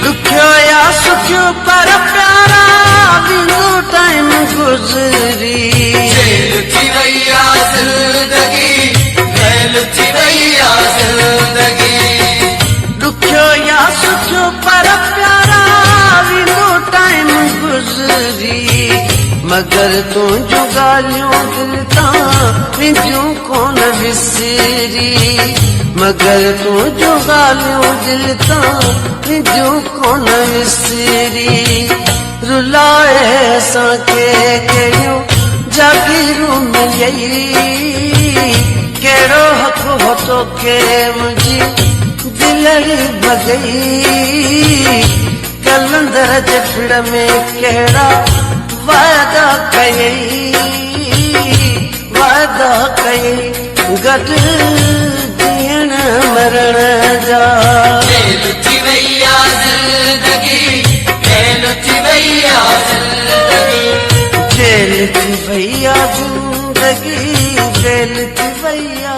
दुखियो या सुखियो पर प्यारा बिनो टाइम गुजरी जेल थी वैया जिंदगी जेल थी वैया जिंदगी दुखियो या सुखियो पर प्यारा बिनो टाइम गुजरी मगर तू जो गालियों दिल तां कोन विसरी मगर तू जो गालियों दिल तां कोन विसरी रुलाए असांखे कहिड़ो जागीरूं मिलई कहिड़ो हक़ हो तोखे मुंहिंजी दिलड़ी भॻई कलंदर जे पिड़ में कहिड़ा वादा कयई वादा कयई गॾु जीअण मरण जा जेल थी वैया जिंदगी जेल थी वैया जिंदगी जेल थी वैया जिंदगी जेल थी वैया